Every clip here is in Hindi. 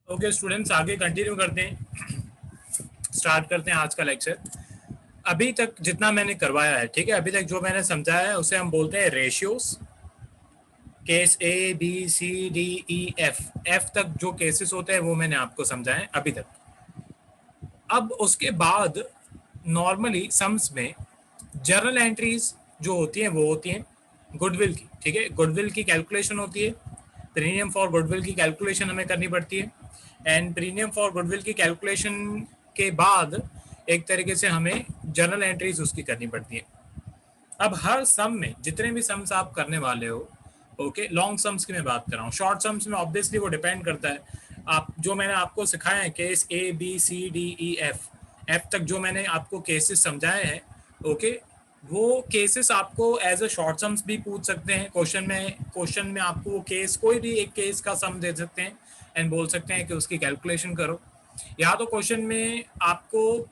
ओके स्टूडेंट्स, आगे कंटिन्यू करते हैं। स्टार्ट करते हैं आज का लेक्चर। अभी तक जितना मैंने करवाया है, ठीक है, अभी तक जो मैंने समझाया है उसे हम बोलते हैं ratios. Case A B C D E F, F तक जो केसेस होते हैं वो मैंने आपको समझाए अभी तक। अब उसके बाद नॉर्मली सम्स में जर्नल एंट्रीज जो होती हैं वो होती हैं गुडविल की। ठीक है, गुडविल की कैलकुलेशन होती है, प्रीमियम फॉर गुडविल की कैलकुलेशन हमें करनी पड़ती है। एंड प्रीमियम फॉर गुडविल की कैलकुलेशन के बाद एक तरीके से हमें जर्नल एंट्रीज उसकी करनी पड़ती है। अब हर सम में जितने भी सम्स आप करने वाले हो, ओके, लॉन्ग सम्स की मैं बात कर रहा हूँ, शॉर्ट सम्स में ऑब्वियसली वो डिपेंड करता है। आप जो मैंने आपको सिखाया है case A B C D E F, F तक जो मैंने आपको केसेस समझाए हैं, ओके, वो केसेस आपको एज अ शॉर्ट सम्स भी पूछ सकते हैं क्वेश्चन में आपको वो केस, कोई भी एक केस का सम दे सकते हैं एंड बोल सकते हैं कि उसकी कैलकुलेशन करो। या तो क्वेश्चन में आपको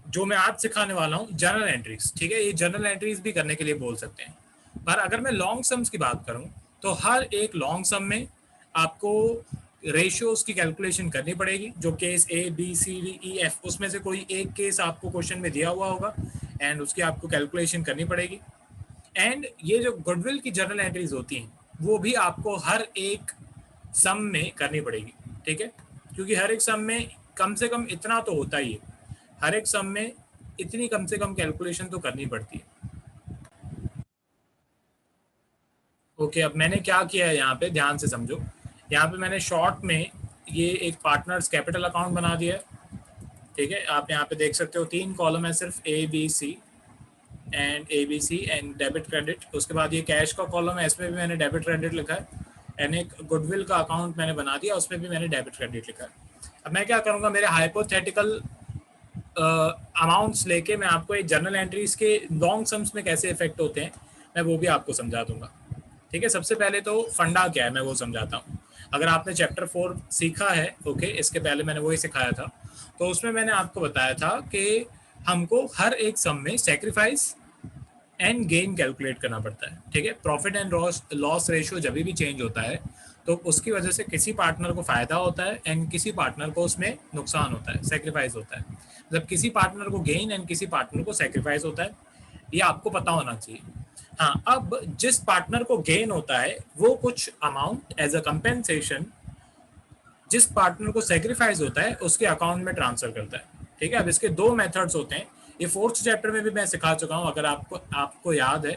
जो मैं आज सिखाने वाला हूँ जर्नल एंट्रीज, ठीक है, ये जर्नल एंट्रीज भी करने के लिए बोल सकते हैं। पर अगर मैं लॉन्ग सम्स की बात करूँ तो हर एक लॉन्ग सम में आपको रेशियोज की कैलकुलेशन करनी पड़ेगी। जो case A B C D E F, उसमें से कोई एक केस आपको क्वेश्चन में दिया हुआ होगा एंड उसकी आपको कैलकुलेशन करनी पड़ेगी। एंड ये जो गुडविल की जर्नल एंट्रीज होती हैं वो भी आपको हर एक सम में करनी पड़ेगी। ठीक है, क्योंकि हर एक सम में कम से कम इतना तो होता ही है, हर एक सम में इतनी कम से कम कैलकुलेशन तो करनी पड़ती है। ओके, अब मैंने क्या किया है यहाँ पे ध्यान से समझो। यहाँ पे मैंने शॉर्ट में ये एक पार्टनर्स कैपिटल अकाउंट बना दिया है। ठीक है, आप यहाँ पे देख सकते हो 3 कॉलम है सिर्फ, A B C and debit credit. उसके बाद ये कैश का कॉलम है, इसमें भी मैंने डेबिट क्रेडिट लिखा है। एंड एक गुडविल का अकाउंट मैंने बना दिया, उसमें भी मैंने डेबिट क्रेडिट लिखा है। अब मैं क्या करूँगा, मेरे हाइपोथेटिकल अमाउंट्स लेके मैं आपको एक जर्नल एंट्रीज के लॉन्ग सम्स में कैसे इफेक्ट होते हैं मैं वो भी आपको समझा दूंगा। ठीक है, सबसे पहले तो फंडा क्या है मैं वो समझाता हूँ। अगर आपने चैप्टर 4 सीखा है, ओके, इसके पहले मैंने वही सिखाया था, तो उसमें मैंने आपको बताया था कि हमको हर एक सम में सेक्रीफाइस एंड गेन कैलकुलेट करना पड़ता है। ठीक है, प्रॉफिट एंड लॉस रेशियो जब भी चेंज होता है तो उसकी वजह से किसी पार्टनर को फायदा होता है एंड किसी पार्टनर को उसमें नुकसान होता है, सेक्रीफाइस होता है। मतलब किसी पार्टनर को गेन एंड किसी पार्टनर को सेक्रीफाइस होता है, ये आपको पता होना चाहिए। हाँ, अब जिस पार्टनर को गेन होता है वो कुछ अमाउंट एज अ कंपेंसेशन जिस पार्टनर को सेक्रीफाइस होता है उसके अकाउंट में ट्रांसफर करता है। ठीक है, अब इसके 2 मेथड्स होते हैं। ये 4th चैप्टर में भी मैं सिखा चुका हूँ, अगर आपको याद है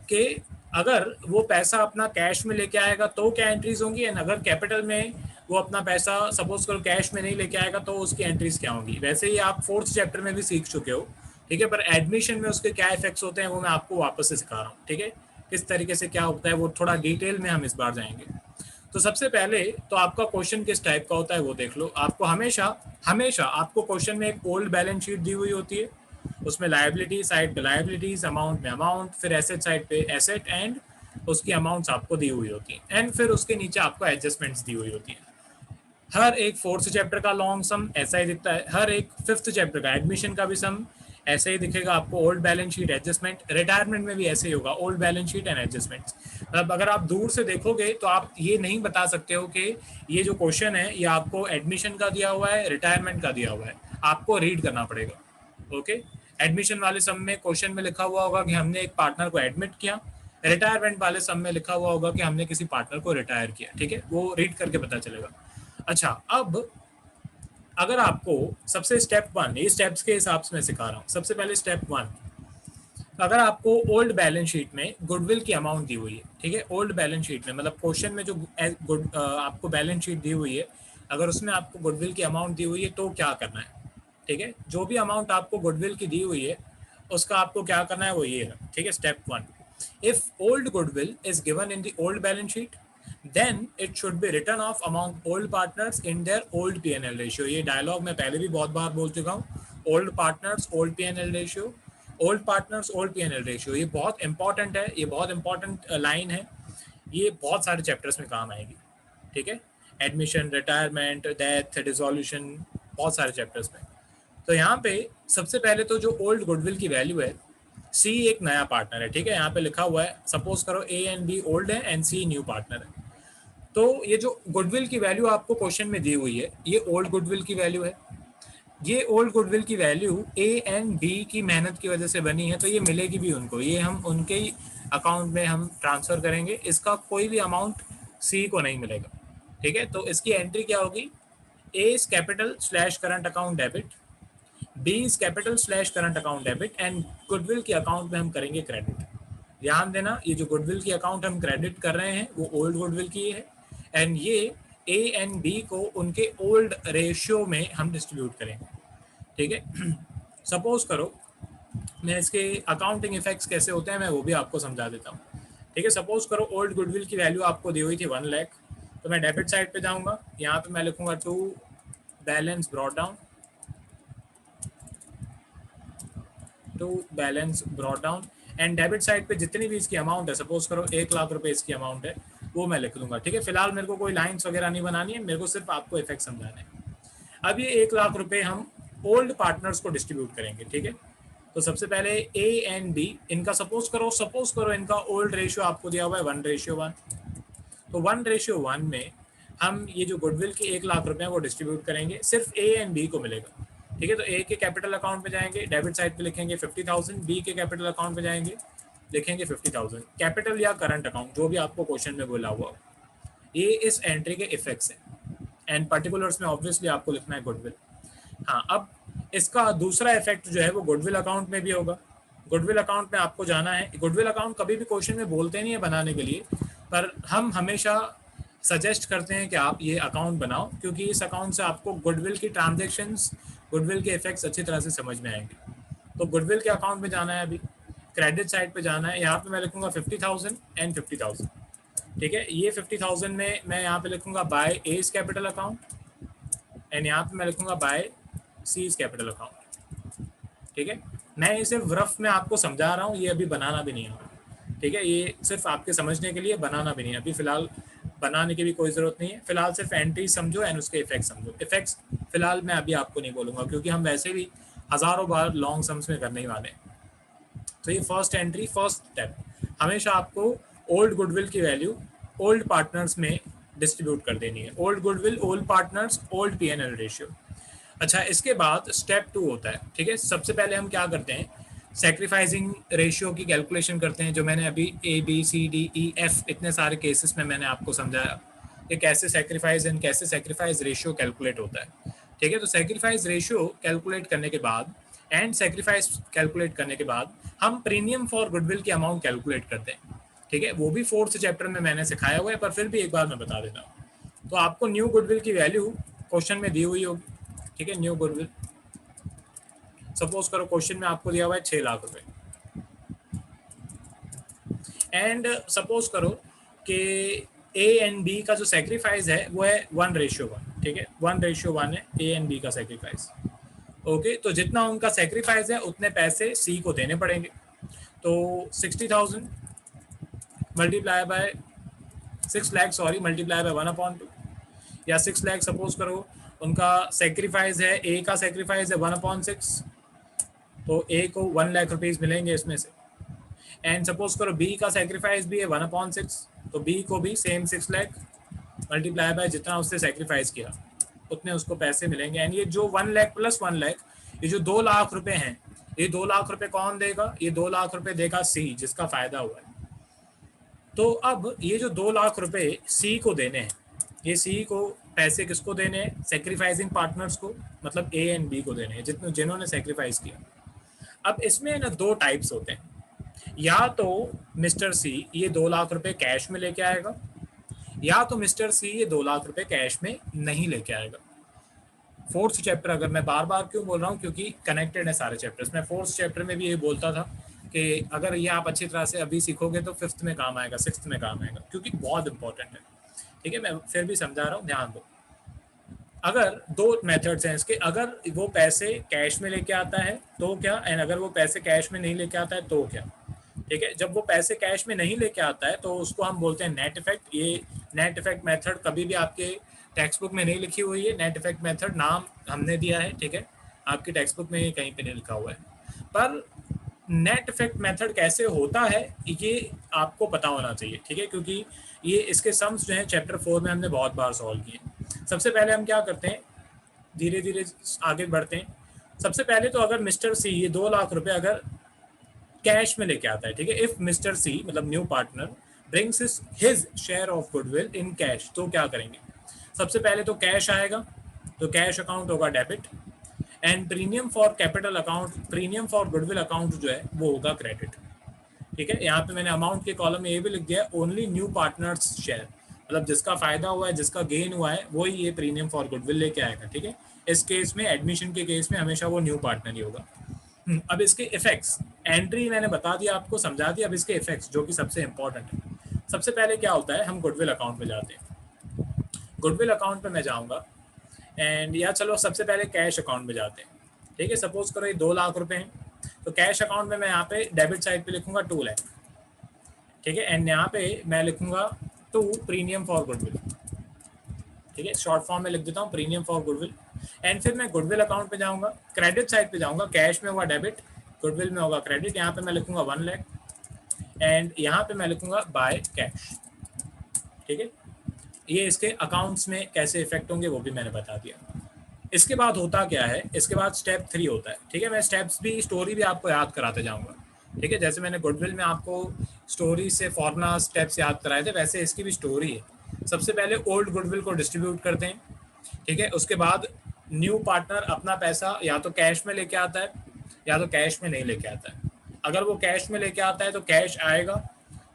कि अगर वो पैसा अपना कैश में लेके आएगा तो क्या एंट्रीज होंगी, एंड अगर कैपिटल में वो अपना पैसा सपोज करो कैश में नहीं लेके आएगा तो उसकी एंट्रीज क्या होंगी। वैसे ही आप 4th चैप्टर में भी सीख चुके हो। ठीक है, पर एडमिशन में उसके क्या इफेक्ट्स होते हैं वो मैं आपको वापस से सिखा रहा हूँ। ठीक है, किस तरीके से क्या होता है वो थोड़ा डिटेल में हम इस बार जाएंगे। तो सबसे पहले तो आपका क्वेश्चन किस टाइप का होता है वो देख लो। आपको हमेशा हमेशा आपको क्वेश्चन में एक ओल्ड बैलेंस शीट दी हुई होती है, उसमें लायबिलिटी साइड पे लायबिलिटीज, अमाउंट में अमाउंट, फिर एसेट साइड पे एसेट एंड उसकी अमाउंट्स आपको दी हुई होती हैं, एंड फिर उसके नीचे आपको एडजस्टमेंट्स दी हुई होती हैं। हर एक 4th चैप्टर का लॉन्ग सम ऐसा ही दिखता है, हर एक 5th चैप्टर का एडमिशन का भी सम ऐसे ही दिखेगा आपको, old balance sheet adjustment. Retirement में भी ऐसे ही होगा, old balance sheet and adjustments. मतलब अगर आप दूर से देखोगे तो आप ये नहीं बता सकते हो कि ये जो क्वेश्चन है ये आपको एडमिशन का दिया हुआ है, रिटायरमेंट का दिया हुआ है, आपको रीड करना पड़ेगा। ओके, एडमिशन वाले सम में क्वेश्चन में लिखा हुआ होगा कि हमने एक पार्टनर को एडमिट किया, रिटायरमेंट वाले सम में लिखा हुआ होगा कि हमने किसी पार्टनर को रिटायर किया। ठीक है, वो रीड करके पता चलेगा। अच्छा, अब अगर आपको सबसे स्टेप 1, ये स्टेप्स के हिसाब से मैं सिखा रहा हूँ। सबसे पहले स्टेप 1, अगर आपको ओल्ड बैलेंस शीट में गुडविल की अमाउंट दी हुई है, ठीक है, ओल्ड बैलेंस शीट में मतलब क्वेश्चन में जो आपको बैलेंस शीट दी हुई है, अगर उसमें आपको गुडविल की अमाउंट दी हुई है तो क्या करना है। ठीक है, जो भी अमाउंट आपको गुडविल की दी हुई है उसका आपको क्या करना है वो ये है। ठीक है, step 1, if old goodwill is given in the old balance sheet then it should be written off among old partners in their old P&L ratio। ये डायलॉग मैं पहले भी बहुत बार बोल चुका हूँ, old partners old P&L ratio, old partners old P&L ratio. ये बहुत इंपॉर्टेंट है, ये बहुत इंपॉर्टेंट लाइन है, ये बहुत सारे चैप्टर्स में काम आएगी। ठीक है, एडमिशन, रिटायरमेंट, डेथ, डिसोल्यूशन, बहुत सारे चैप्टर्स में। तो यहाँ पे सबसे पहले तो जो ओल्ड गुडविल की वैल्यू है, सी एक नया पार्टनर है। ठीक है, यहाँ पे लिखा हुआ है, सपोज करो ए एंड बी ओल्ड है एंड सी न्यू पार्टनर है। तो ये जो गुडविल की वैल्यू आपको क्वेश्चन में दी हुई है, ये ओल्ड गुडविल की वैल्यू है। ये ओल्ड गुडविल की वैल्यू ए एंड बी की मेहनत की वजह से बनी है, तो ये मिलेगी भी उनको, ये हम उनके ही अकाउंट में हम ट्रांसफर करेंगे, इसका कोई भी अमाउंट सी को नहीं मिलेगा। ठीक है, तो इसकी एंट्री क्या होगी, A is capital slash current account debit, B is capital slash current account debit, and goodwill के अकाउंट में हम करेंगे क्रेडिट। ध्यान देना, ये जो गुडविल की अकाउंट हम क्रेडिट कर रहे हैं वो ओल्ड गुडविल की है, एंड ये ए एंड बी को उनके ओल्ड रेशियो में हम डिस्ट्रीब्यूट करेंगे। ठीक है, सपोज करो, मैं इसके अकाउंटिंग इफेक्ट्स कैसे होते हैं मैं वो भी आपको समझा देता हूँ। ठीक है, सपोज करो ओल्ड गुडविल की वैल्यू आपको दी हुई थी 1 लाख, तो मैं डेबिट साइड पे जाऊंगा, यहाँ पे मैं लिखूंगा to balance brought down, to balance brought down, and debit side पे जितनी भी इसकी अमाउंट है, सपोज करो 1 लाख रुपए इसकी अमाउंट है, वो मैं लिख दूंगा। ठीक है, फिलहाल मेरे को कोई लाइन्स वगैरह नहीं बनानी है, मेरे को सिर्फ आपको इफेक्ट समझाना है। अब ये 1 लाख रुपए हम ओल्ड पार्टनर्स को डिस्ट्रीब्यूट करेंगे। ठीक है, तो सबसे पहले ए एंड बी, इनका सपोज करो इनका ओल्ड रेशियो आपको दिया हुआ है 1:1, तो 1:1 में हम ये जो गुडविल के 1 लाख रुपए हैं वो डिस्ट्रीब्यूट करेंगे, सिर्फ ए एंड बी को मिलेगा। ठीक है, तो ए के कैपिटल अकाउंट में जाएंगे, डेबिट साइड पे लिखेंगे 50,000, बी के कैपिटल अकाउंट में जाएंगे, लिखेंगे 50,000, कैपिटल या करंट अकाउंट जो भी आपको क्वेश्चन में बोला हुआ। ये इस एंट्री के इफेक्ट्स हैं, एंड पर्टिकुलर्स में ऑब्वियसली आपको लिखना है गुडविल। हाँ, अब इसका दूसरा इफेक्ट जो है वो गुडविल अकाउंट में भी होगा। गुडविल अकाउंट में आपको जाना है, गुडविल अकाउंट कभी भी क्वेश्चन में बोलते नहीं है बनाने के लिए, पर हम हमेशा सजेस्ट करते हैं कि आप ये अकाउंट बनाओ, क्योंकि इस अकाउंट से आपको गुडविल की ट्रांजैक्शंस, गुडविल के इफेक्ट्स अच्छी तरह से समझ में आएंगे। तो गुडविल के अकाउंट में जाना है, अभी क्रेडिट साइड पे जाना है, यहाँ पे मैं लिखूंगा 50,000 एंड 50,000। ठीक है, ये 50,000 में मैं यहाँ पे लिखूंगा by as capital account, and यहाँ पे मैं लिखूंगा बाय सीज कैपिटल अकाउंट। ठीक है, मैं ये सिर्फ रफ में आपको समझा रहा हूँ, ये अभी बनाना भी नहीं है। ठीक है, ये सिर्फ आपके समझने के लिए, बनाना भी नहीं है अभी, फिलहाल बनाने की भी कोई ज़रूरत नहीं है। फिलहाल सिर्फ एंट्री समझो एंड उसके इफेक्ट समझो। इफेक्ट्स फिलहाल मैं अभी आपको नहीं बोलूँगा, क्योंकि हम वैसे भी हज़ारों बार लॉन्ग सम्स में करने ही वाले हैं। तो ये फर्स्ट एंट्री, फर्स्ट स्टेप, हमेशा आपको ओल्ड गुडविल की वैल्यू ओल्ड पार्टनर्स में डिस्ट्रीब्यूट कर देनी है। Old goodwill, old partners, old P&L ratio. अच्छा, इसके बाद स्टेप 2 होता है। ठीक है, सबसे पहले हम क्या करते हैं, सैक्रिफाइसिंग रेशियो की कैलकुलेशन करते हैं, जो मैंने अभी ABCDEF इतने सारे केसेस में मैंने आपको समझाया कि कैसे सैक्रिफाइस एंड कैसे सैक्रिफाइस रेशियो कैलकुलेट होता है। ठीक है, तो सैक्रिफाइस रेशियो कैलकुलेट करने के बाद एंड सैक्रिफाइस कैलकुलेट करने के बाद हम प्रीमियम फॉर गुडविल की अमाउंट कैलकुलेट करते हैं। ठीक है, वो भी 4th चैप्टर में मैंने सिखाया हुआ है, पर फिर भी एक बार मैं बता देता हूँ। तो आपको न्यू गुडविल की वैल्यू क्वेश्चन में दी हुई होगी। ठीक है, न्यू गुडविल, सपोज करो क्वेश्चन में आपको दिया हुआ है 6 लाख रुपए, एंड सपोज करो कि ए एंड बी का जो सेक्रीफाइस है वो है 1:1। ठीक है, 1:1 है ए एंड बी का सेक्रीफाइस। ओके, तो जितना उनका सेक्रीफाइस है उतने पैसे सी को देने पड़ेंगे। तो 60,000 multiply by 6 lakh, sorry multiply by 1/2, या 6 लाख सपोज करो उनका सेक्रीफाइस है, ए का सेक्रीफाइस है 1/6, तो ए को 1 लाख रुपीज़ मिलेंगे इसमें से। एंड सपोज करो बी का सेक्रीफाइस भी है 1/6, तो बी को भी सेम 6 लाख मल्टीप्लाई बाय जितना उससे सेक्रीफाइस किया उतने उसको पैसे मिलेंगे। एंड ये जो 1 लाख प्लस 1 लाख, ये जो 2 लाख रुपए हैं, ये 2 लाख रुपए कौन देगा, ये 2 लाख रुपए देगा सी, जिसका फायदा हुआ है। तो अब ये जो 2 लाख रुपए सी को देने हैं, ये सी को पैसे किसको देने हैं, सेक्रीफाइसिंग पार्टनर्स को, मतलब ए एंड बी को देने हैं, जिन्होंने सेक्रीफाइस किया। अब इसमें ना 2 टाइप्स होते हैं, या तो मिस्टर सी ये 2 लाख रुपए कैश में लेके आएगा, या तो मिस्टर सी ये 2 लाख रुपए कैश में नहीं लेके आएगा। 4th चैप्टर, अगर मैं बार बार क्यों बोल रहा हूँ, क्योंकि कनेक्टेड है सारे चैप्टर्स। मैं 4th चैप्टर में भी ये बोलता था कि अगर ये आप अच्छी तरह से अभी सीखोगे तो 5th में काम आएगा, 6th में काम आएगा, क्योंकि बहुत इंपॉर्टेंट है। ठीक है, मैं फिर भी समझा रहा हूँ, ध्यान दो। अगर 2 मेथड्स हैं इसके, अगर वो पैसे कैश में लेके आता है तो क्या, एंड अगर वो पैसे कैश में नहीं लेके आता है तो क्या। ठीक है, जब वो पैसे कैश में नहीं लेके आता है तो उसको हम बोलते हैं नेट इफेक्ट। ये नेट इफेक्ट मेथड कभी भी आपके टेक्स्ट बुक में नहीं लिखी हुई है, नेट इफेक्ट मेथड नाम हमने दिया है। ठीक है, आपकी टेक्स्ट बुक में कहीं पे नहीं लिखा हुआ है, पर नेट इफेक्ट मेथड कैसे होता है ये आपको पता होना चाहिए, ठीक है, क्योंकि ये इसके सम्स जो है चैप्टर 4 में हमने बहुत बार सॉल्व किए। सबसे पहले हम क्या करते हैं, धीरे धीरे आगे बढ़ते हैं। सबसे पहले तो अगर मिस्टर सी ये 2 लाख रुपए अगर कैश में लेके आता है, ठीक है, इफ मिस्टर सी मतलब new partner brings his share of goodwill in cash, तो क्या करेंगे, सबसे पहले तो कैश आएगा, तो कैश अकाउंट होगा debit, and premium for capital account, premium for goodwill account जो है वो होगा क्रेडिट। ठीक है, यहाँ पे मैंने अमाउंट के कॉलम में ये भी लिख दिया है ओनली न्यू पार्टनर्स शेयर, मतलब जिसका फायदा हुआ है, जिसका गेन हुआ है, वही ये प्रीमियम फॉर गुडविल लेके आएगा। ठीक है, इस केस में एडमिशन के केस में हमेशा वो न्यू पार्टनर ही होगा। अब इसके इफेक्ट्स, एंट्री मैंने बता दिया आपको, समझा दिया। अब इसके इफेक्ट्स जो कि सबसे इंपॉर्टेंट है, सबसे पहले क्या होता है, हम गुडविल अकाउंट में जाते हैं। गुडविल अकाउंट में मैं जाऊंगा एंड या चलो सबसे पहले कैश अकाउंट में जाते हैं। ठीक है, सपोज करो ये 2 लाख रुपए हैं, तो कैश अकाउंट में मैं यहाँ पे डेबिट साइड पे लिखूंगा 2 लाख। ठीक है, एंड यहाँ पे मैं लिखूंगा 2 प्रीमियम फॉर गुडविल। ठीक है, शॉर्ट फॉर्म में लिख देता हूँ प्रीमियम फॉर गुडविल। एंड फिर मैं गुडविल अकाउंट पे जाऊंगा, क्रेडिट साइड पे जाऊंगा, कैश में होगा डेबिट, गुडविल में होगा क्रेडिट। यहाँ पे मैं लिखूंगा 1 लाख एंड यहाँ पे मैं लिखूंगा बाय कैश। ठीक है, ये इसके अकाउंट्स में कैसे इफेक्ट होंगे वो भी मैंने बता दिया। इसके बाद होता क्या है, इसके बाद स्टेप 3 होता है। ठीक है, मैं स्टेप्स भी, स्टोरी भी आपको याद कराते जाऊंगा। ठीक है, जैसे मैंने गुडविल में आपको स्टोरी से फॉर्मुला स्टेप्स याद कराए थे, वैसे इसकी भी स्टोरी है। सबसे पहले ओल्ड गुडविल को डिस्ट्रीब्यूट करते हैं। ठीक है, उसके बाद न्यू पार्टनर अपना पैसा या तो कैश में लेके आता है या तो कैश में नहीं लेके आता है। अगर वो कैश में लेके आता है तो कैश आएगा,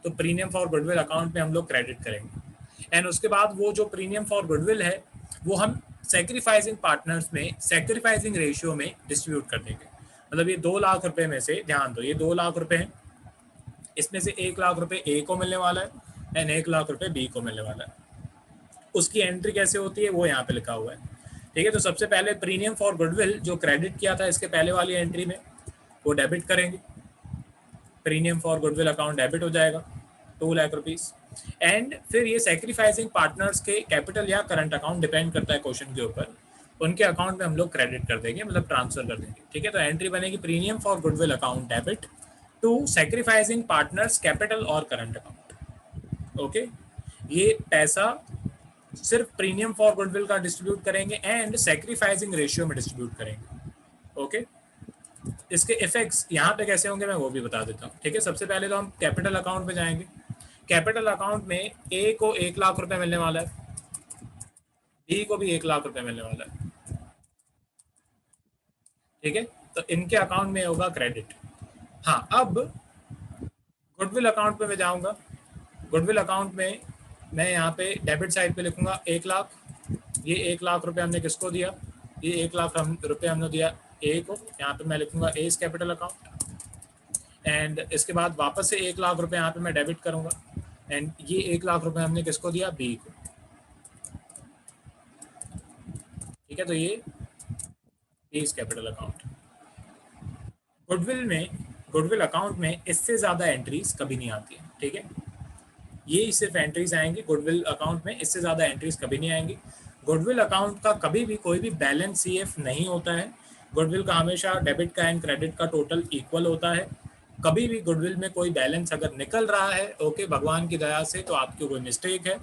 तो प्रीमियम फॉर गुडविल अकाउंट में हम लोग क्रेडिट करेंगे। एंड उसके बाद वो जो प्रीमियम फॉर गुडविल है वो हम सेक्रीफाइसिंग पार्टनर्स में, सेक्रीफाइसिंग रेशियो में डिस्ट्रीब्यूट कर देंगे। मतलब ये 2 लाख रुपए में से, ध्यान दो, ये 2 लाख रुपए हैं, इसमें से 1 लाख रुपए ए को मिलने वाला है एंड 1 लाख रुपए बी को मिलने वाला है। उसकी एंट्री कैसे होती है वो यहाँ पे लिखा हुआ है। ठीक है, तो सबसे पहले प्रीमियम फॉर गुडविल जो क्रेडिट किया था इसके पहले वाली एंट्री में, वो डेबिट करेंगे। Premium for goodwill account debit हो जाएगा 2 लाख रुपीस। एंड फिर ये सेक्रीफाइसिंग पार्टनर्स के कैपिटल या करंट अकाउंट, डिपेंड करता है क्वेश्चन के ऊपर, उनके अकाउंट में हम लोग क्रेडिट कर देंगे, मतलब ट्रांसफर कर देंगे। ठीक है, तो एंट्री बनेगी premium for goodwill account debit to sacrificing partners capital और करंट अकाउंट। ओके, ये पैसा सिर्फ प्रीमियम फॉर गुडविल का डिस्ट्रीब्यूट करेंगे एंड सेक्रीफाइसिंग रेशियो में डिस्ट्रीब्यूट करेंगे। ओके, इसके इफेक्ट्स यहाँ पे कैसे होंगे मैं वो भी बता देता हूँ। ठीक है, सबसे पहले तो हम कैपिटल अकाउंट में जाएंगे। कैपिटल अकाउंट में ए को 1 लाख रुपए मिलने वाला है, बी को भी 1 लाख रुपए मिलने वाला है। ठीक है, तो इनके अकाउंट में होगा क्रेडिट। हाँ, अब गुडविल अकाउंट पे मैं जाऊंगा। गुडविल अकाउंट में मैं यहाँ पे डेबिट साइड पे लिखूंगा 1 लाख। ये 1 लाख रुपए हमने किसको दिया, ये 1 लाख रुपए हमने दिया ए को, यहाँ पे मैं लिखूंगा ए कैपिटल अकाउंट। एंड इसके बाद वापस से 1 लाख रुपए यहाँ पे मैं डेबिट करूंगा एंड ये 1 लाख रुपए हमने किसको दिया, बी को। ठीक है, तो ये इज कैपिटल अकाउंट। गुडविल में, गुडविल अकाउंट में इससे ज़्यादा एंट्रीज कभी नहीं आती है। ठीक है, ये सिर्फ एंट्रीज आएंगी गुडविल अकाउंट में, इससे ज़्यादा एंट्रीज कभी नहीं आएंगी। गुडविल अकाउंट का कभी भी कोई भी बैलेंस सीएफ नहीं होता है। गुडविल का हमेशा डेबिट का एंड क्रेडिट का टोटल इक्वल होता है। कभी भी गुडविल में कोई बैलेंस अगर निकल रहा है, ओके, भगवान की दया से, तो आपकी कोई मिस्टेक है।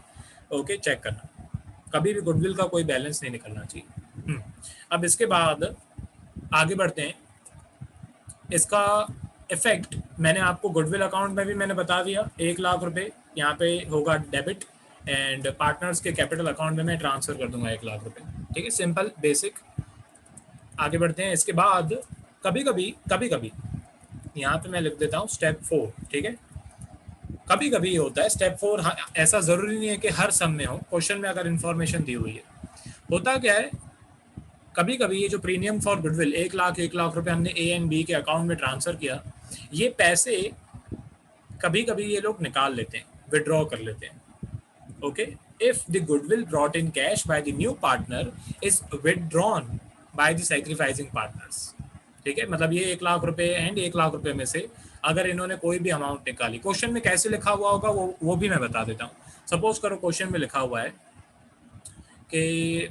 ओके, चेक करना, कभी भी गुडविल का कोई बैलेंस नहीं निकलना चाहिए। अब इसके बाद आगे बढ़ते हैं। इसका इफेक्ट मैंने आपको गुडविल अकाउंट में भी मैंने बता दिया, 1 लाख रुपए यहाँ पे होगा डेबिट एंड पार्टनर्स के कैपिटल अकाउंट में मैं ट्रांसफर कर दूंगा 1 लाख रुपए। ठीक है, सिंपल बेसिक। आगे बढ़ते हैं। इसके बाद कभी कभी यहाँ पे मैं लिख देता हूँ स्टेप 4। ठीक है, कभी कभी ये होता है स्टेप 4, ऐसा जरूरी नहीं है कि हर सम में हो, क्वेश्चन में अगर इंफॉर्मेशन दी हुई है। होता क्या है, कभी कभी ये जो प्रीमियम फॉर गुडविल 1 लाख रुपए हमने ए एंड बी के अकाउंट में ट्रांसफर किया, ये पैसे कभी कभी ये लोग निकाल लेते हैं, विड्रॉ कर लेते हैं। Okay, if the goodwill brought in cash by the new partner is withdrawn by the sacrificing partners. ठीक है, मतलब ये 1 लाख रुपए एंड 1 लाख रुपए में से अगर इन्होंने कोई भी अमाउंट निकाली, क्वेश्चन में कैसे लिखा हुआ होगा वो भी मैं बता देता हूँ। सपोज करो क्वेश्चन में लिखा हुआ है कि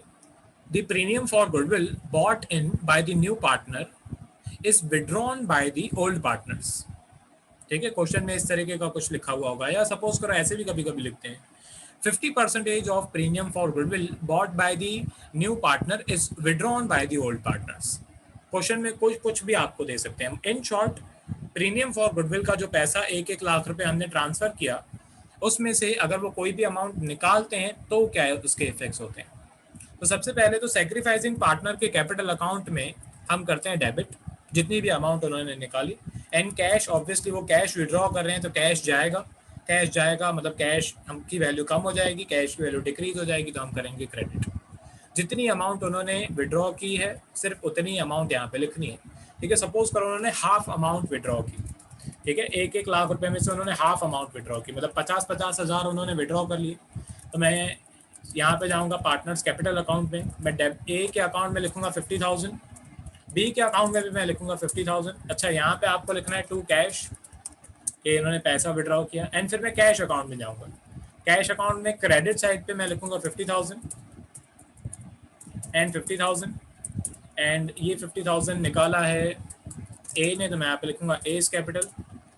the premium for goodwill brought in by the new partner is withdrawn by the old partners. ठीक है, क्वेश्चन में इस तरीके का कुछ लिखा हुआ होगा, या सपोज करो ऐसे भी कभी कभी लिखते हैं 50% of premium for goodwill bought by the new partner is withdrawn by the old partners. Question में कुछ भी आपको दे सकते हैं। In short, premium for goodwill का जो पैसा 1-1 लाख रुपए हमने ट्रांसफर किया, उसमें से अगर वो कोई भी अमाउंट निकालते हैं तो क्या है उसके इफेक्ट्स होते हैं। तो सबसे पहले तो सेक्रीफाइसिंग पार्टनर के कैपिटल अकाउंट में हम करते हैं डेबिट जितनी भी अमाउंट उन्होंने निकाली, एंड कैश, ऑब्वियसली वो कैश विड्रॉ कर रहे हैं तो कैश जाएगा मतलब कैश हम की वैल्यू कम हो जाएगी, कैश की वैल्यू डिक्रीज हो जाएगी, तो हम करेंगे क्रेडिट। जितनी अमाउंट उन्होंने विड्रॉ की है सिर्फ उतनी अमाउंट यहाँ पे लिखनी है। ठीक है, सपोज करो उन्होंने हाफ अमाउंट विड्रॉ की। ठीक है, 1-1 लाख रुपए में से उन्होंने हाफ अमाउंट विड्रॉ की, मतलब 50-50 हज़ार उन्होंने विड्रॉ कर लिए। तो मैं यहाँ पे जाऊँगा पार्टनर्स कैपिटल अकाउंट में, मैं ए के अकाउंट में लिखूंगा 50,000, बी के अकाउंट में भी मैं लिखूंगा 50,000। अच्छा, यहाँ पे आपको लिखना है टू कैश कि इन्होंने पैसा विड्रॉ किया, एंड फिर मैं कैश अकाउंट में जाऊँगा। कैश अकाउंट में क्रेडिट साइड पे मैं लिखूंगा 50,000 एंड 50,000, एंड ये 50,000 निकाला है ए ने, तो मैं यहाँ पे लिखूंगा एज कैपिटल,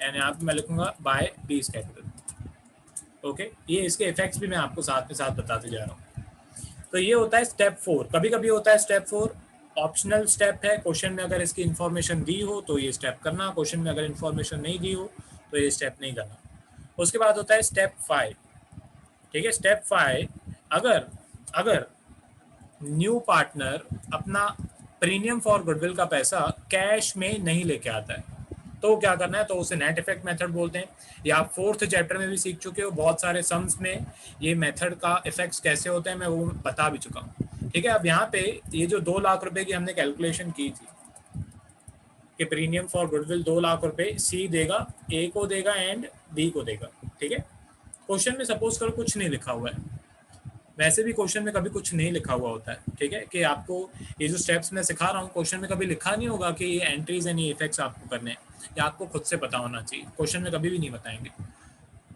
एंड यहाँ पे मैं लिखूंगा बाय बीज कैपिटल। ओके, ये इसके इफेक्ट्स भी मैं आपको साथ में साथ बताते जा रहा हूँ। तो ये होता है स्टेप 4। कभी कभी होता है स्टेप 4 ऑप्शनल स्टेप है, क्वेश्चन में अगर इसकी इन्फॉर्मेशन दी हो तो ये स्टेप करना, क्वेश्चन में अगर इन्फॉर्मेशन नहीं दी हो तो ये स्टेप नहीं करना। उसके बाद होता है स्टेप 5। ठीक है, स्टेप 5, अगर न्यू पार्टनर अपना प्रीमियम फॉर गुडविल का पैसा कैश में नहीं लेके आता है तो क्या करना है, तो उसे नेट इफेक्ट मेथड बोलते हैं। ये आप 4th चैप्टर में भी सीख चुके हो, बहुत सारे सम्स में ये मेथड का इफेक्ट्स कैसे होते हैं मैं वो बता भी चुका हूँ। ठीक है, अब यहाँ पे ये जो 2 लाख रुपए की हमने कैलकुलेशन की थी कि प्रीमियम फॉर गुडविल 2 लाख रुपए सी देगा, ए को देगा एंड बी को देगा। ठीक है, क्वेश्चन में सपोज करो कुछ नहीं लिखा हुआ है, वैसे भी क्वेश्चन में कभी कुछ नहीं लिखा हुआ होता है। ठीक है, कि आपको ये जो स्टेप्स मैं सिखा रहा हूँ क्वेश्चन में कभी लिखा नहीं होगा कि ये एंट्रीज एंड ये इफेक्ट्स आपको करने हैं, या आपको खुद से पता होना चाहिए, क्वेश्चन में कभी भी नहीं बताएंगे।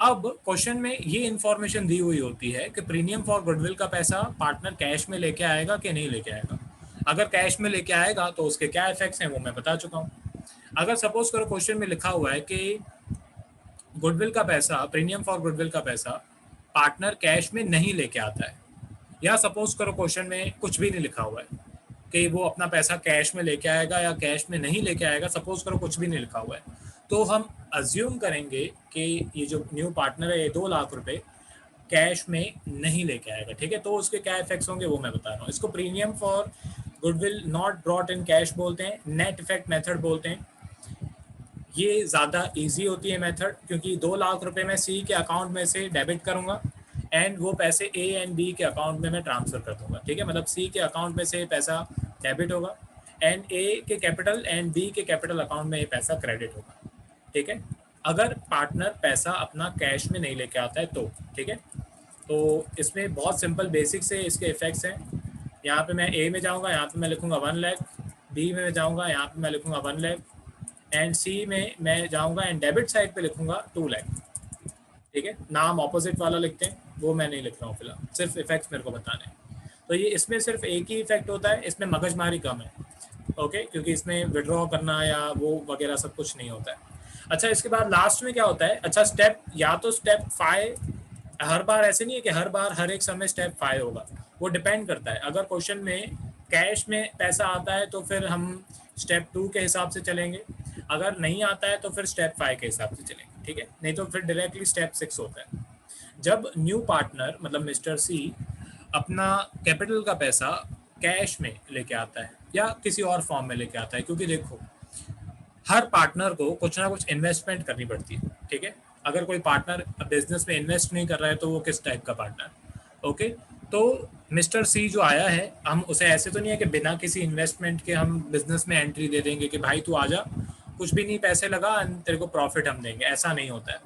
अब क्वेश्चन में ये इन्फॉर्मेशन दी हुई होती है कि प्रीमियम फॉर गुडविल का पैसा पार्टनर कैश में लेके आएगा कि नहीं लेके आएगा। अगर कैश में लेके आएगा तो उसके क्या इफेक्ट्स हैं वो मैं बता चुका हूँ। अगर सपोज करो क्वेश्चन में लिखा हुआ है कि गुडविल का पैसा, प्रीमियम फॉर गुडविल का पैसा पार्टनर कैश में नहीं लेके आता है, या सपोज करो क्वेश्चन में कुछ भी नहीं लिखा हुआ है कि वो अपना पैसा कैश में लेके आएगा या कैश में नहीं लेके आएगा, सपोज करो कुछ भी नहीं लिखा हुआ है, तो हम अज्यूम करेंगे कि ये जो न्यू पार्टनर है ये 2 लाख रुपए कैश में नहीं लेके आएगा। ठीक है, तो उसके क्या इफेक्ट्स होंगे वो मैं बता रहा हूँ। इसको premium for goodwill not brought in cash बोलते हैं, नेट इफेक्ट मेथड बोलते हैं। ये ज़्यादा ईजी होती है मेथड, क्योंकि 2 लाख रुपए मैं सी के अकाउंट में से डेबिट करूँगा एंड वो पैसे ए एंड बी के अकाउंट में मैं ट्रांसफ़र कर दूंगा। ठीक है, मतलब सी के अकाउंट में से पैसा डेबिट होगा एंड ए के कैपिटल एंड बी के कैपिटल अकाउंट में ये पैसा क्रेडिट होगा। ठीक है, अगर पार्टनर पैसा अपना कैश में नहीं लेके आता है तो। ठीक है, तो इसमें बहुत सिंपल बेसिक से इसके इफेक्ट्स हैं। यहाँ पे मैं ए में जाऊँगा, यहाँ पे मैं लिखूँगा 1 लाख, बी में जाऊँगा, यहाँ पे मैं लिखूँगा 1 लाख, एंड सी में मैं जाऊँगा एंड डेबिट साइड पे लिखूँगा 2 लाख। ठीक है, नाम ऑपोजिट वाला लिखते हैं, वो मैं नहीं लिख रहा हूँ फिलहाल, सिर्फ इफेक्ट्स मेरे को बताने हैं। तो ये इसमें सिर्फ एक ही इफेक्ट होता है, इसमें मगजमारी कम है। ओके, क्योंकि इसमें विड्रॉ करना या वो वगैरह सब कुछ नहीं होता है। अच्छा, इसके बाद लास्ट में क्या होता है, अच्छा स्टेप, या तो स्टेप 5 हर बार ऐसे नहीं है कि हर बार हर एक समय स्टेप 5 होगा, वो डिपेंड करता है। अगर क्वेश्चन में कैश में पैसा आता है तो फिर हम स्टेप 2 के हिसाब से चलेंगे, अगर नहीं आता है तो फिर स्टेप 5 के हिसाब से चलेंगे। ठीक है, नहीं तो फिर डायरेक्टली स्टेप 6 होता है। जब न्यू पार्टनर मतलब मिस्टर सी अपना कैपिटल का पैसा कैश में लेके आता है या किसी और फॉर्म में लेके आता है, क्योंकि देखो हर पार्टनर को कुछ ना कुछ इन्वेस्टमेंट करनी पड़ती है। ठीक है, अगर कोई पार्टनर बिजनेस में इन्वेस्ट नहीं कर रहा है तो वो किस टाइप का पार्टनर। ओके, तो मिस्टर सी जो आया है, हम उसे ऐसे तो नहीं है कि बिना किसी इन्वेस्टमेंट के हम बिजनेस में एंट्री दे देंगे कि भाई तू आजा, कुछ भी नहीं पैसे लगा तेरे को प्रॉफिट हम देंगे, ऐसा नहीं होता है।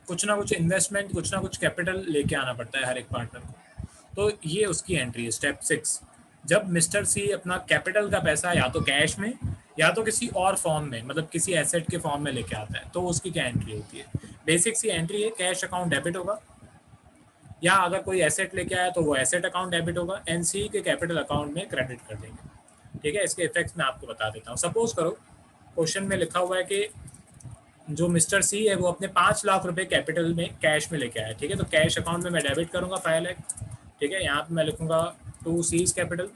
कुछ ना कुछ इन्वेस्टमेंट, कुछ ना कुछ कैपिटल लेके आना पड़ता है हर एक पार्टनर को। तो ये उसकी एंट्री है स्टेप 6। जब मिस्टर सी अपना कैपिटल का पैसा या तो कैश में या तो किसी और फॉर्म में, मतलब किसी एसेट के फॉर्म में लेके आता है, तो उसकी क्या एंट्री होती है। बेसिक सी एंट्री है, कैश अकाउंट डेबिट होगा, या अगर कोई एसेट लेके आया तो वो एसेट अकाउंट डेबिट होगा, एनसी के कैपिटल अकाउंट में क्रेडिट कर देंगे। ठीक है, इसके इफेक्ट्स मैं आपको बता देता हूँ। सपोज करो क्वेश्चन में लिखा हुआ है कि जो मिस्टर सी है वो अपने 5 लाख रुपए कैपिटल में कैश में लेके आया, ठीक है। तो कैश अकाउंट में मैं डेबिट करूंगा 5 लाख, ठीक है। यहाँ पे मैं लिखूंगा टू सीज कैपिटल,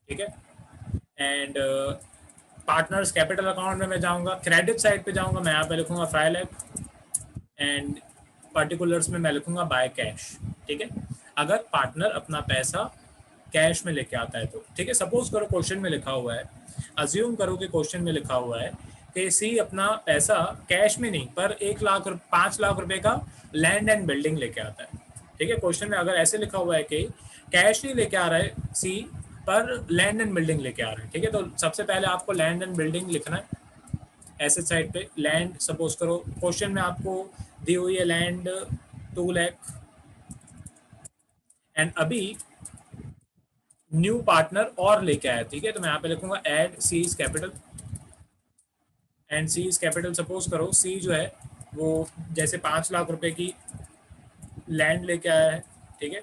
ठीक है। एंड पार्टनर्स कैपिटल अकाउंट में मैं जाऊंगा, क्रेडिट साइड पे जाऊंगा, मैं यहाँ पे लिखूंगा 5 लाख एंड पर्टिकुलर्स में मैं लिखूंगा बाय कैश, ठीक है। अगर पार्टनर अपना पैसा कैश में लेके आता है तो, ठीक है। सपोज करो क्वेश्चन में लिखा हुआ है, अज्यूम करो कि क्वेश्चन में लिखा हुआ है कि सी अपना पैसा कैश में नहीं पर 5 लाख रुपए का लैंड एंड बिल्डिंग लेके आता है, ठीक है। क्वेश्चन में अगर ऐसे लिखा हुआ है कि कैश नहीं लेके आ रहा है सी पर लैंड एंड बिल्डिंग लेके आ रहा है, ठीक है। तो सबसे पहले आपको लैंड एंड बिल्डिंग लिखना है एसेट साइड पे। लैंड सपोज करो क्वेश्चन में आपको दी हुई है लैंड 2 लाख, एंड अभी न्यू पार्टनर और लेके आया, ठीक है। तो मैं यहाँ पे लिखूंगा add C's capital and C's capital. Suppose करो सी जो है वो जैसे 5 लाख रुपए की लैंड लेके आया है, ठीक है।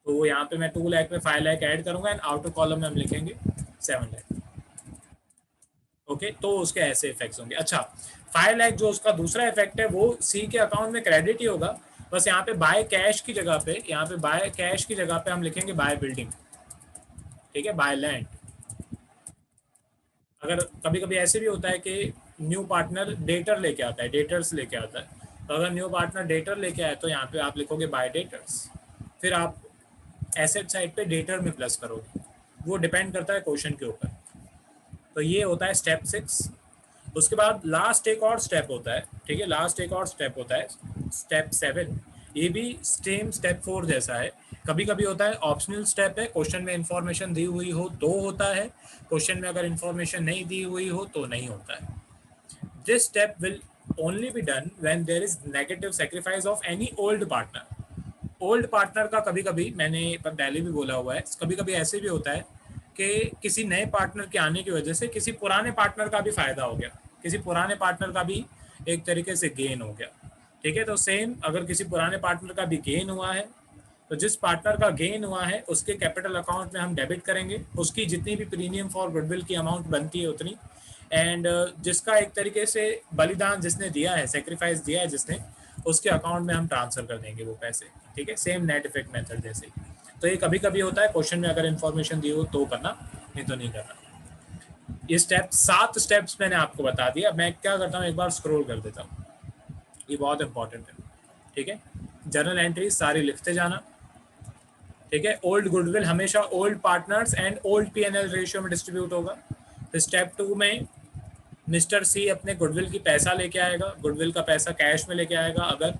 तो यहाँ पे मैं 2 लाख में 5 लाख ऐड करूंगा एंड आउटर कॉलम में हम लिखेंगे 7 लाख, ओके। तो उसके ऐसे इफेक्ट्स होंगे। अच्छा, 5 लाख जो उसका दूसरा इफेक्ट है वो सी के अकाउंट में क्रेडिट ही होगा, बस यहाँ पे बाय कैश की जगह पे, यहाँ पे बाय कैश की जगह पे हम लिखेंगे बाय बिल्डिंग, ठीक है, बाय लैंड। अगर कभी कभी ऐसे भी होता है कि न्यू पार्टनर डेटर लेके आता है, डेटर्स लेके आता है, तो अगर न्यू पार्टनर डेटर लेके आए तो यहाँ पे आप लिखोगे बाय डेटर्स, फिर आप एसेट साइड पे डेटर में प्लस करोगे, वो डिपेंड करता है क्वेश्चन के ऊपर। तो ये होता है स्टेप 6। उसके बाद लास्ट एक और स्टेप होता है, ठीक है, लास्ट एक और स्टेप होता है स्टेप 7। ये भी सेम स्टेप 4 जैसा है। कभी कभी होता है ऑप्शनल स्टेप है, क्वेश्चन में इंफॉर्मेशन दी हुई हो तो होता है, क्वेश्चन में अगर इंफॉर्मेशन नहीं दी हुई हो तो नहीं होता है। This step will only be done when there is negative sacrifice of any old partner. Old partner का कभी कभी, मैंने पहले भी बोला हुआ है, कभी कभी ऐसे भी होता है कि किसी नए पार्टनर के आने की वजह से किसी पुराने पार्टनर का भी फायदा हो गया, किसी पुराने पार्टनर का भी एक तरीके से गेन हो गया, ठीक है। तो सेम अगर किसी पुराने पार्टनर का भी गेन हुआ है तो जिस पार्टनर का गेन हुआ है उसके कैपिटल अकाउंट में हम डेबिट करेंगे, उसकी जितनी भी प्रीमियम फॉर गुडविल की अमाउंट बनती है उतनी, एंड जिसका एक तरीके से बलिदान जिसने दिया है, सेक्रीफाइस दिया है जिसने, उसके अकाउंट में हम ट्रांसफर कर देंगे वो पैसे, ठीक है। सेम नेट इफेक्ट मेथड जैसे ही। तो ये कभी कभी होता है क्वेश्चन में अगर इन्फॉर्मेशन दी हो तो करना, नहीं तो नहीं करना। ये स्टेप 7 स्टेप्स मैंने आपको बता दिया। मैं क्या करता हूँ, एक बार स्क्रॉल कर देता हूँ, ये बहुत इंपॉर्टेंट है, ठीक है। जर्नल एंट्री सारी लिखते जाना, ठीक है। ओल्ड गुडविल हमेशा old partners and old P&L ratio में डिस्ट्रीब्यूट होगा। फिर स्टेप 2 में मिस्टर सी अपने गुडविल की पैसा लेके आएगा, गुडविल का पैसा कैश में लेके आएगा अगर।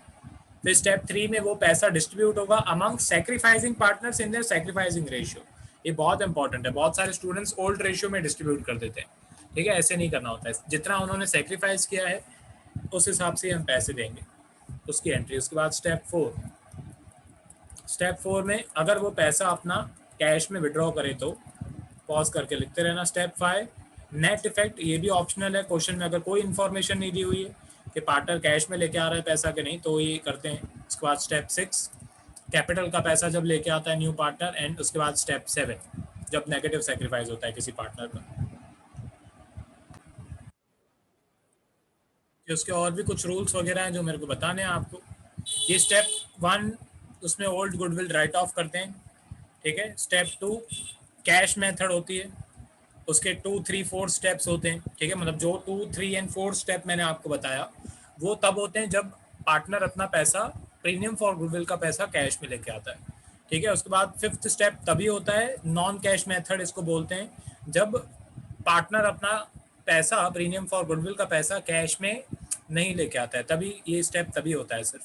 फिर स्टेप 3 में वो पैसा डिस्ट्रीब्यूट होगा among sacrificing partners in their sacrificing ratio. ये बहुत इंपॉर्टेंट है, बहुत सारे स्टूडेंट्स ओल्ड रेशियो में डिस्ट्रीब्यूट कर देते हैं, ठीक है। ऐसे नहीं करना होता है, जितना उन्होंने सैक्रिफाइस किया है उस हिसाब से हम पैसे देंगे, उसकी एंट्री। उसके बाद स्टेप 4 में अगर वो पैसा अपना कैश में विड्रॉ करे तो पॉज करके लिखते रहना। स्टेप 5 नेट इफेक्ट, ये भी ऑप्शनल है, क्वेश्चन में अगर कोई इन्फॉर्मेशन नहीं दी हुई है कि पार्टनर कैश में लेके आ रहा है पैसा कि नहीं तो ये करते हैं। उसके बाद स्टेप 6 कैपिटल का पैसा जब लेके आता है न्यू पार्टनर, एंड उसके बाद स्टेप 7 जब नेगेटिव सेक्रीफाइस होता है किसी पार्टनर का। उसके और भी कुछ रूल्स वगैरह हैं जो मेरे को बताने हैं आपको। ये स्टेप 1 उसमें ओल्ड गुडविल राइट ऑफ करते हैं, ठीक है। स्टेप 2 कैश मेथड होती है, उसके 2, 3, 4 स्टेप्स होते हैं, ठीक है। मतलब जो 2, 3 एंड 4 स्टेप मैंने आपको बताया वो तब होते हैं जब पार्टनर अपना पैसा, प्रीमियम फॉर गुडविल का पैसा कैश में लेके आता है, ठीक है। उसके बाद 5th स्टेप तभी होता है, नॉन कैश मेथड इसको बोलते हैं, जब पार्टनर अपना पैसा, प्रीमियम फॉर गुडविल का पैसा कैश में नहीं लेके आता है, तभी ये स्टेप तभी होता है सिर्फ,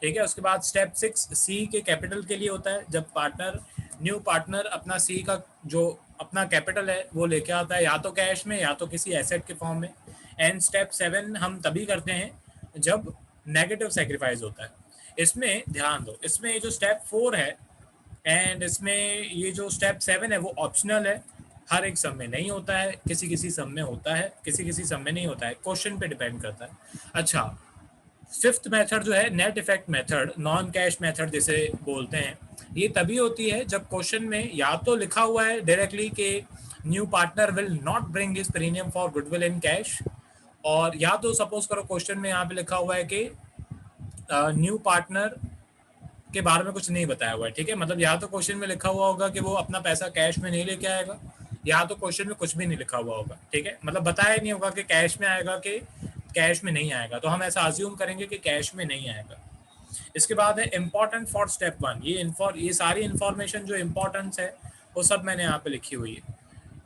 ठीक है। उसके बाद स्टेप 6 सी के कैपिटल के लिए होता है, जब पार्टनर, न्यू पार्टनर अपना सी का जो अपना कैपिटल है वो लेके आता है, या तो कैश में या तो किसी एसेट के फॉर्म में। एंड स्टेप 7 हम तभी करते हैं जब नेगेटिव सेक्रीफाइस होता है। इसमें ध्यान दो, इसमें ये जो स्टेप 4 है एंड इसमें ये जो स्टेप 7 है वो ऑप्शनल है, हर एक सब में नहीं होता है, किसी किसी सब में होता है, किसी किसी सब में नहीं होता है, क्वेश्चन पे डिपेंड करता है। अच्छा, फिफ्थ मेथड जो है net effect method, non cash method जिसे बोलते हैं, ये तभी होती है जब क्वेश्चन में या तो लिखा हुआ है डायरेक्टली कि new partner will not bring his premium for goodwill in cash, और या तो सपोज करो क्वेश्चन में यहाँ पे लिखा हुआ है कि न्यू पार्टनर के बारे में कुछ नहीं बताया हुआ है, ठीक है। मतलब या तो क्वेश्चन में लिखा हुआ होगा कि वो अपना पैसा कैश में नहीं लेके आएगा, या तो क्वेश्चन में कुछ भी नहीं लिखा हुआ होगा, ठीक है। मतलब बताया नहीं होगा कि कैश में आएगा कि कैश में नहीं आएगा, तो हम ऐसा अज्यूम करेंगे कि कैश में नहीं आएगा। इसके बाद है इम्पोर्टेंट फॉर स्टेप 1। ये सारी इंफॉर्मेशन जो इम्पोर्टेंस है वो सब मैंने यहाँ पे लिखी हुई है।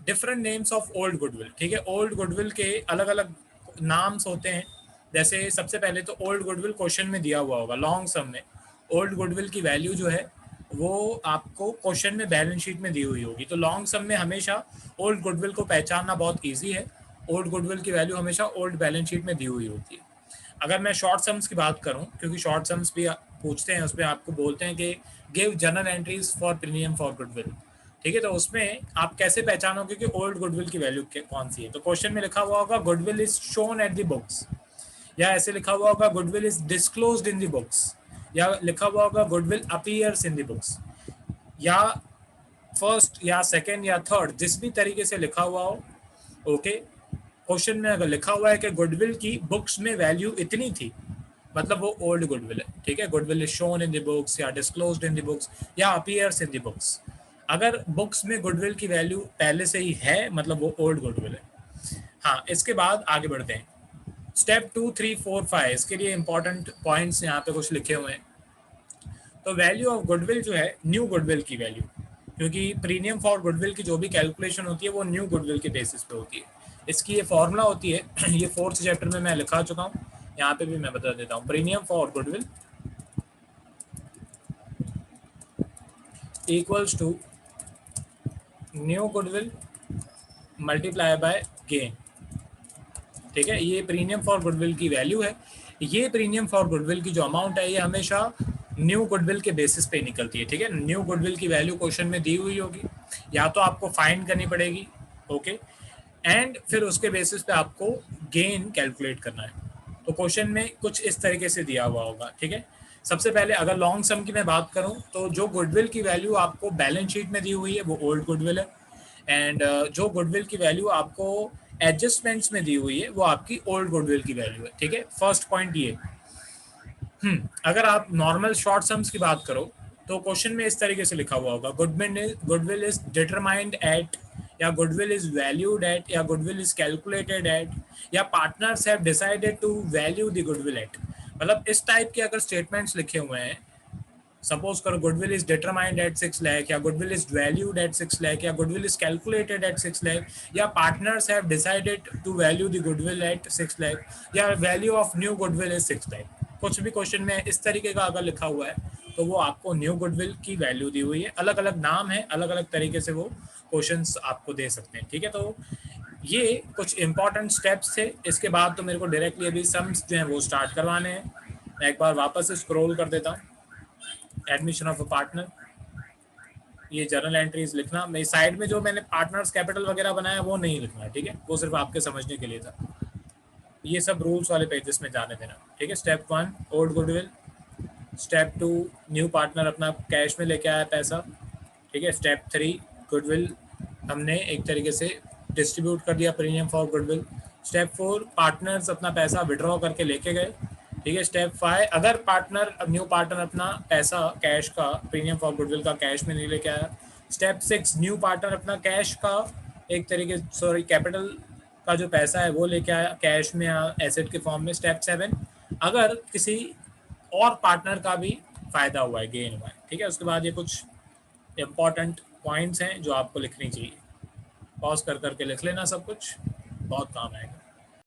Different names of old goodwill, ठीक है। ओल्ड गुडविल के अलग अलग नाम्स होते हैं। जैसे सबसे पहले तो ओल्ड गुडविल क्वेश्चन में दिया हुआ होगा लॉन्ग सम में। ओल्ड गुडविल की वैल्यू जो है वो आपको क्वेश्चन में बैलेंस शीट में दी हुई होगी। तो लॉन्ग सम में हमेशा ओल्ड गुडविल को पहचानना बहुत ईजी है। ओल्ड गुडविल की वैल्यू हमेशा ओल्ड बैलेंस शीट में दी हुई होती है। अगर मैं शॉर्ट सम्स की बात करूं, क्योंकि शॉर्ट सम्स भी पूछते हैं, उसमें आपको बोलते हैं कि give journal entries for premium for goodwill, ठीक है। तो उसमें आप कैसे पहचानोगे कि ओल्ड गुडविल की वैल्यू कौन सी है? तो क्वेश्चन में लिखा हुआ होगा goodwill is shown at the books, या ऐसे लिखा हुआ होगा goodwill is disclosed in the books, या लिखा हुआ होगा goodwill appears in the books, या फर्स्ट या सेकंड या थर्ड, जिस भी तरीके से लिखा हुआ हो, ओके। क्वेश्चन में अगर लिखा हुआ है कि गुडविल की बुक्स में वैल्यू इतनी थी, मतलब वो ओल्ड गुडविल है, ठीक है। Goodwill is shown in the books, या डिस्क्लोज्ड इन द बुक्स, या अपीयर्स इन द बुक्स। अगर बुक्स में गुडविल की वैल्यू पहले से ही है, मतलब वो ओल्ड गुडविल है। हाँ, इसके बाद आगे बढ़ते हैं। स्टेप 2, 3, 4, 5, इसके लिए इंपॉर्टेंट पॉइंट्स यहाँ पे कुछ लिखे हुए हैं। तो वैल्यू ऑफ गुडविल जो है न्यू गुडविल की वैल्यू, क्योंकि प्रीमियम फॉर गुडविल की जो भी कैलकुलेशन होती है वो न्यू गुडविल के बेसिस पे होती है। इसकी ये फॉर्मूला होती है ये 4th चैप्टर में मैं लिखा चुका हूँ, यहाँ पे भी मैं बता देता हूँ। Premium for goodwill equals to new goodwill multiply by gain, ठीक है। ये प्रीमियम फॉर गुडविल की वैल्यू है। ये प्रीमियम फॉर गुडविल की जो अमाउंट है ये हमेशा न्यू गुडविल के बेसिस पे निकलती है, ठीक है। न्यू गुडविल की वैल्यू क्वेश्चन में दी हुई होगी, या तो आपको फाइंड करनी पड़ेगी, ओके, एंड फिर उसके बेसिस पे आपको गेन कैलकुलेट करना है। तो क्वेश्चन में कुछ इस तरीके से दिया हुआ होगा, ठीक है। सबसे पहले अगर लॉन्ग सम की मैं बात करूं, तो जो गुडविल की वैल्यू आपको बैलेंस शीट में दी हुई है वो ओल्ड गुडविल है, एंड जो गुडविल की वैल्यू आपको एडजस्टमेंट्स में दी हुई है वो आपकी ओल्ड गुडविल की वैल्यू है, ठीक है। फर्स्ट पॉइंट ये। अगर आप नॉर्मल शॉर्ट सम्स की बात करो तो क्वेश्चन में इस तरीके से लिखा हुआ होगा गुडविल इज डिटरमाइंड एट, या गुडविल इज वैल्यूड एट, या गुडविल इज कैलकुलेटेड एट, या partners have decided to value the goodwill at. मतलब इस टाइप के अगर स्टेटमेंट्स लिखे हुए हैं, सपोज करो goodwill is determined at 6 lakh, या goodwill is valued at 6 lakh, या goodwill is calculated at 6 lakh, या partners have decided to value the goodwill at 6 lakh, या value of new goodwill is 6 lakh. कुछ भी क्वेश्चन में इस तरीके का अगर लिखा हुआ है तो वो आपको न्यू गुडविल की वैल्यू दी हुई है। अलग अलग नाम है, अलग अलग तरीके से वो क्वेश्चंस आपको दे सकते हैं, ठीक है। तो ये कुछ इंपॉर्टेंट स्टेप्स थे। इसके बाद तो मेरे को डायरेक्टली अभी सम्स जो हैं वो स्टार्ट करवाने हैं। मैं एक बार वापस से स्क्रॉल कर देता हूँ। एडमिशन ऑफ अ पार्टनर, ये जर्नल एंट्रीज लिखना, मेरी साइड में जो मैंने पार्टनर्स कैपिटल वगैरह बनाया वो नहीं लिखना, ठीक है। वो सिर्फ आपके समझने के लिए था। ये सब रूल्स वाले पेजेस में जाने देना, ठीक है। Step 1 old goodwill, step 2 new partner अपना कैश में लेके आया पैसा, ठीक है। स्टेप 3 गुडविल हमने एक तरीके से डिस्ट्रीब्यूट कर दिया premium for goodwill. Step 4 partners अपना पैसा विड्रॉ करके लेके गए, ठीक है। स्टेप 5 अगर न्यू पार्टनर अपना पैसा कैश का प्रीमियम फॉर गुडविल का कैश में नहीं लेके आया। स्टेप 6 न्यू पार्टनर अपना कैश का एक तरीके कैपिटल का जो पैसा है वो लेके आया कैश में या एसेट के फॉर्म में। स्टेप 7 अगर किसी और पार्टनर का भी फायदा हुआ है, गेन हुआ है, ठीक है। उसके बाद ये कुछ इंपॉर्टेंट पॉइंट्स हैं जो आपको लिखनी चाहिए। पॉज कर करके लिख लेना सब कुछ, बहुत काम आएगा।